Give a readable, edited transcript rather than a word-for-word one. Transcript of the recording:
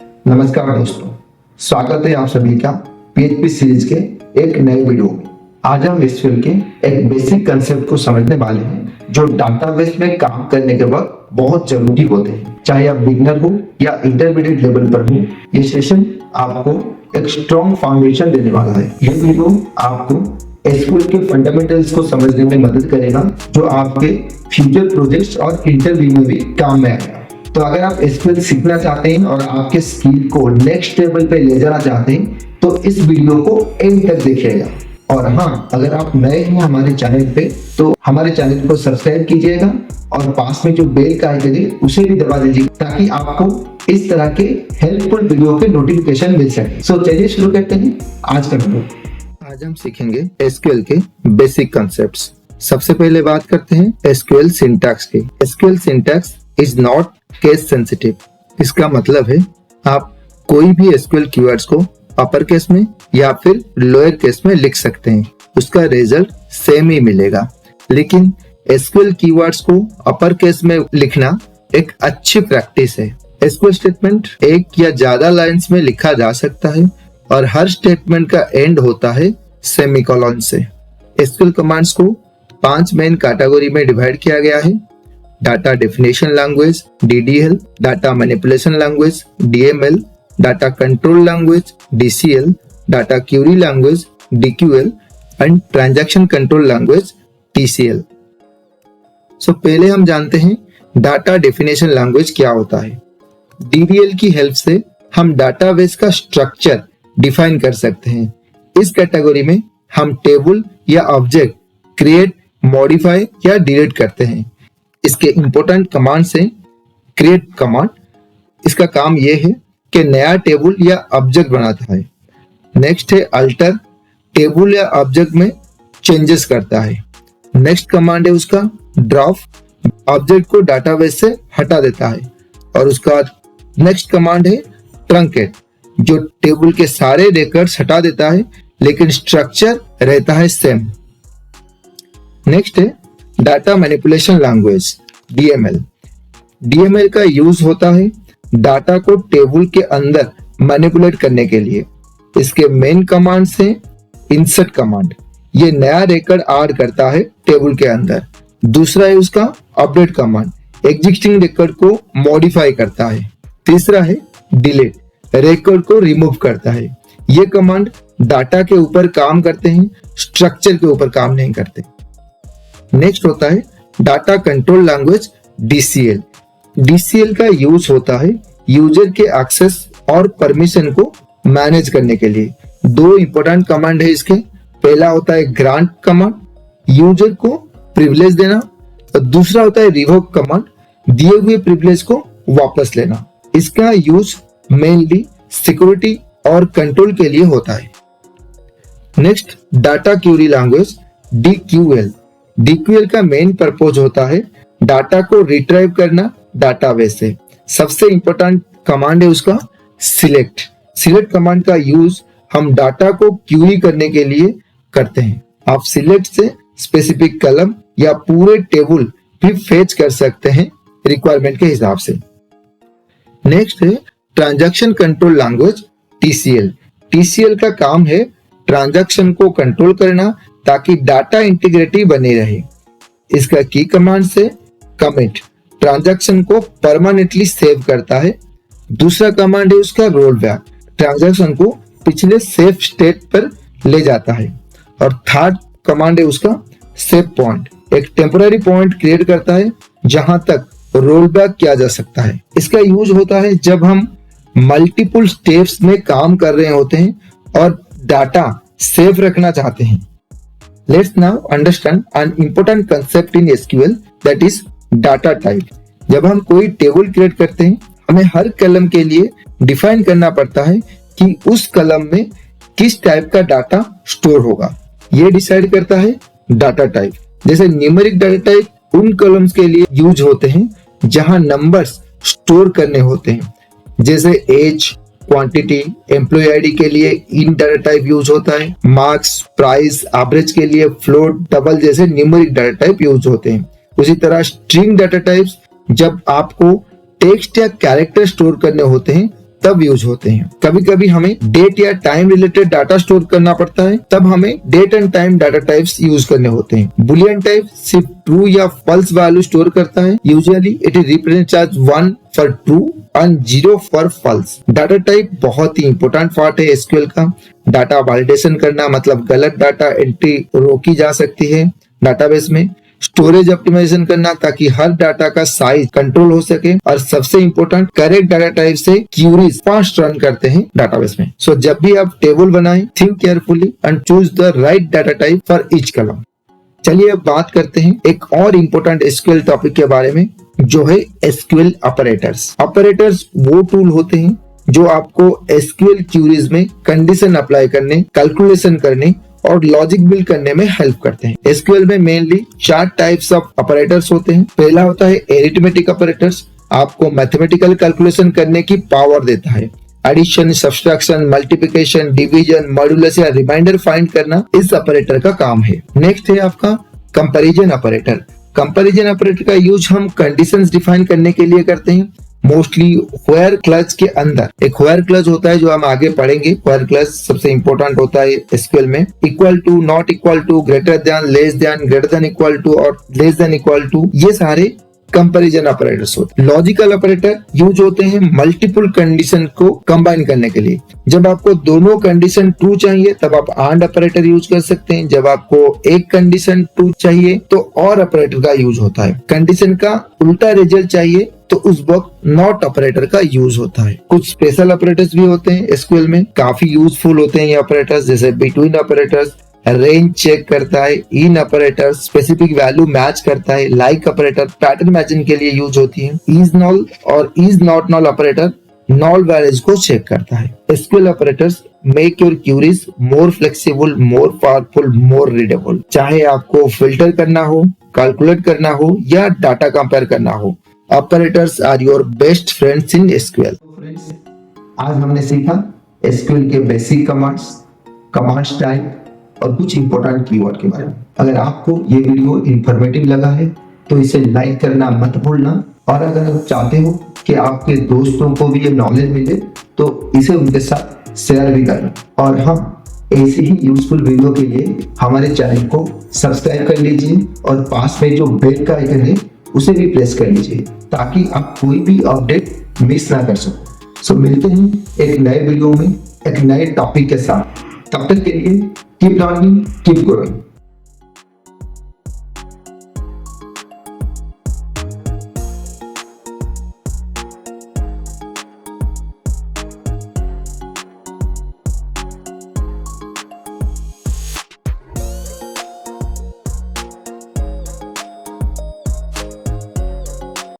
नमस्कार दोस्तों, स्वागत है आप सभी का पीएचपी सीरीज के एक नए वीडियो में। आज हम एसक्यूएल के एक बेसिक कंसेप्ट को समझने वाले हैं जो डाटाबेस में काम करने के वक्त बहुत जरूरी होते हैं। चाहे आप बिगनर हो या इंटरमीडिएट लेवल पर हो, ये सेशन आपको एक स्ट्रॉन्ग फाउंडेशन देने वाला है। ये वीडियो आपको एसक्यूएल के फंडामेंटल्स को समझने में मदद करेगा जो आपके फ्यूचर प्रोजेक्ट्स और इंटरव्यू में भी काम में आएगा। तो अगर आप एसक्यूएल सीखना चाहते हैं और आपके स्किल को नेक्स्ट लेवल पे ले जाना चाहते हैं तो इस वीडियो को एंड तक देखिएगा। और हाँ, अगर आप नए हैं हमारे चैनल पे तो हमारे चैनल को सब्सक्राइब कीजिएगा और पास में जो बेल का आइकन है उसे भी दबा दीजिएगा ताकि आपको इस तरह के हेल्पफुल वीडियो के नोटिफिकेशन मिल सके। सो चलिए शुरू करते हैं आज का वीडियो। आज हम सीखेंगे एसक्यूएल के बेसिक कॉन्सेप्ट्स। सबसे पहले बात करते हैं एसक्यूएल सिंटैक्स की। SQL syntax is not case sensitive. इसका मतलब है आप कोई भी एसक्यूएल कीवर्ड्स को अपर केस में या फिर लोअर केस में लिख सकते हैं, उसका रिजल्ट सेम ही मिलेगा। लेकिन एसक्यूएल कीवर्ड्स को अपर केस में लिखना एक अच्छी प्रैक्टिस है। एसक्यूएल स्टेटमेंट एक या ज्यादा लाइंस में लिखा जा सकता है और हर स्टेटमेंट का एंड होता है सेमीकोलन से। एसक्यूएल कमांड्स को 5 मेन कैटेगरी में डिवाइड किया गया है: data definition language DDL, data manipulation language DML, data control language DCL, data Curie language DQL and transaction control language TCL। सो पहले हम जानते हैं डाटा डेफिनेशन लैंग्वेज क्या होता है। DDL की हेल्प से हम डाटाबेस का स्ट्रक्चर डिफाइन कर सकते हैं। इस कैटेगरी में हम टेबल या ऑब्जेक्ट क्रिएट, मॉडिफाई या डिलीट करते हैं। इसके इंपॉर्टेंट कमांड से क्रिएट कमांड, इसका काम यह है कि नया टेबल या ऑब्जेक्ट बनाता है। नेक्स्ट है अल्टर, टेबल या ऑब्जेक्ट में चेंजेस करता है। नेक्स्ट कमांड है उसका ड्रॉप, ऑब्जेक्ट को डाटाबेस से हटा देता है। और उसका नेक्स्ट कमांड है ट्रंकेट, जो टेबल के सारे रिकॉर्ड्स हटा देता है लेकिन स्ट्रक्चर रहता है सेम। नेक्स्ट है data manipulation language DML। DML का यूज होता है डाटा को टेबल के अंदर मैनिपुलेट करने के लिए। इसके मेन कमांड से इंसर्ट कमांड, ये नया रिकॉर्ड ऐड करता है टेबल के अंदर। दूसरा है उसका अपडेट कमांड, एग्जिस्टिंग रिकॉर्ड को मॉडिफाई करता है। तीसरा है डिलीट, रिकॉर्ड को रिमूव करता है। ये कमांड डाटा के ऊपर काम करते हैं, स्ट्रक्चर के ऊपर काम नहीं करते। नेक्स्ट होता है data control language DCL। DCL का यूज होता है यूजर के एक्सेस और परमिशन को मैनेज करने के लिए। 2 इंपॉर्टेंट कमांड है इसके। पहला होता है ग्रांट कमांड, यूजर को प्रिविलेज देना, और दूसरा होता है रिवोक कमांड, दिए हुए प्रिविलेज को वापस लेना। इसका यूज मेनली सिक्योरिटी और कंट्रोल के लिए होता है। Next data Curie language DQL। DQL का मेन पर्पज होता है डाटा को रिट्राइव करना डाटाबेस से। सबसे इंपॉर्टेंट कमांड है उसका सिलेक्ट। सिलेक्ट कमांड का यूज हम डाटा को क्यूरी करने के लिए करते हैं। आप सिलेक्ट से स्पेसिफिक कॉलम या पूरे टेबल भी फेच कर सकते हैं रिक्वायरमेंट के हिसाब से। नेक्स्ट है transaction control language TCL। TCL का काम है ट्रांजैक्शन को कंट्रोल करना ताकि डाटा इंटीग्रिटी बनी रहे। इसका की कमांड से कमिट, ट्रांजैक्शन को परमानेंटली सेव करता है। दूसरा कमांड है उसका रोल बैक, ट्रांजैक्शन को पिछले सेफ स्टेट पर ले जाता है। और थर्ड कमांड है उसका सेव पॉइंट, एक टेम्पररी पॉइंट क्रिएट करता है जहां तक रोल बैक किया जा सकता है। इसका यूज होता है जब हम मल्टीपल स्टेप्स में काम कर रहे होते हैं और डाटा सेव रखना चाहते हैं। Let's now understand an important concept in SQL, that is data type। जब हम कोई टेबल क्रिएट करते हैं हमें हर कॉलम के लिए डिफाइन करना पड़ता है कि उस कॉलम में किस टाइप का डाटा स्टोर होगा। ये डिसाइड करता है डाटा टाइप। जैसे न्यूमेरिक डाटा टाइप उन कॉलम्स के लिए यूज होते हैं जहां नंबर्स स्टोर करने होते हैं, जैसे एज, क्वांटिटी। एम्प्लॉय आईडी के लिए इन डाटा टाइप यूज होता है। मार्क्स, प्राइस, एवरेज के लिए फ्लोट, डबल जैसे न्यूमेरिक डाटा टाइप यूज होते हैं। उसी तरह स्ट्रिंग डाटा टाइप्स जब आपको टेक्स्ट या कैरेक्टर स्टोर करने होते हैं तब यूज होते हैं। कभी कभी हमें डेट या टाइम रिलेटेड डाटा स्टोर करना पड़ता है, तब हमें date and time data types use करने होते हैं। बुलियन टाइप सिर्फ ट्रू या फॉल्स वैल्यू स्टोर करता है। Usually it is represent as 1 for true and 0 for false. Data type बहुत ही इंपॉर्टेंट पार्ट है एसक्यूएल का। डाटा वैलिडेशन करना मतलब गलत डाटा एंट्री रोकी जा सकती है डाटाबेस में। स्टोरेज ऑप्टिमाइजेशन करना ताकि हर डाटा का साइज कंट्रोल हो सके, और सबसे इंपॉर्टेंट करेक्ट डाटा टाइप से क्यूरीज फास्ट रन करते हैं डाटाबेस में। सो जब भी आप टेबल बनाएं, think carefully and choose the right data type for each column. चलिए अब बात करते हैं एक और इम्पोर्टेंट एसक्यूएल टॉपिक के बारे में, जो है एसक्यूएल ऑपरेटर्स। ऑपरेटर्स वो टूल होते हैं जो आपको एसक्यूएल क्यूरीज में कंडीशन अप्लाई करने, कैलकुलेशन करने और लॉजिक बिल्ड करने में हेल्प करते हैं। एसक्यूएल में मेनली 4 टाइप्स ऑफ ऑपरेटर्स होते हैं। पहला होता है एरिथमेटिक ऑपरेटर्स, आपको मैथमेटिकल कैलकुलेशन करने की पावर देता है। Addition, subtraction, multiplication, division, modulus या रिमाइंडर फाइंड करना इस ऑपरेटर का काम है। नेक्स्ट है आपका कंपैरिजन ऑपरेटर। कंपैरिजन ऑपरेटर का यूज हम कंडीशंस डिफाइन करने के लिए करते हैं, मोस्टली व्हेयर क्लच के अंदर। एक व्हेयर क्लच होता है जो हम आगे पढ़ेंगे। व्हेयर क्लच सबसे इंपॉर्टेंट होता है एसक्यूएल में। Equal to, not equal to, greater than, less than, greater than equal to और लेस देन इक्वल टू, ये सारे कंपैरिजन ऑपरेटर्स होते हैं। लॉजिकल ऑपरेटर यूज होते हैं मल्टीपल कंडीशन को कंबाइन करने के लिए। जब आपको दोनों कंडीशन ट्रू चाहिए तब आप एंड ऑपरेटर यूज कर सकते हैं। जब आपको एक कंडीशन ट्रू चाहिए तो और ऑपरेटर का यूज होता है। कंडीशन का उल्टा रिजल्ट चाहिए तो उस वक्त नॉट ऑपरेटर का यूज होता है। कुछ स्पेशल ऑपरेटर्स भी होते हैं एसक्यूएल में, काफी यूजफुल होते हैं ये ऑपरेटर्स, जैसे बिटवीन ऑपरेटर्स, रेंज चेक करता है, इन ऑपरेटर स्पेसिफिक वैल्यू मैच करता है, लाइक ऑपरेटर पैटर्न मैचिंग के लिए यूज होती है, इज नॉल और is not null operator null values को चेक करता है। SQL operators make your queries more flexible, more powerful, more readable. चाहे आपको फिल्टर करना हो, कैलकुलेट करना हो या डाटा कंपेयर करना हो, operators are your best friends in SQL. Friends, आज हमने सीखा एसक्यूएल के बेसिक कमांड्स, कमांड्स टाइप और कुछ इंपॉर्टेंट कीवर्ड के बारे में। अगर आपको ये वीडियो इंफॉर्मेटिव लगा है तो इसे लाइक करना मत भूलना, और अगर आप चाहते हो कि आपके दोस्तों को भी ये नॉलेज मिले तो इसे उनके साथ शेयर भी करना। और हम ऐसी ही यूजफुल वीडियो के लिए हमारे चैनल को सब्सक्राइब कर लीजिए और पास में जो बेल का आइकन है उसे भी प्रेस कर लीजिए ताकि आप कोई भी अपडेट मिस ना कर सको। सो मिलते हैं एक नए वीडियो में एक नए टॉपिक के साथ। तब तक के लिए कीप लर्निंग, कीप ग्रोइंग।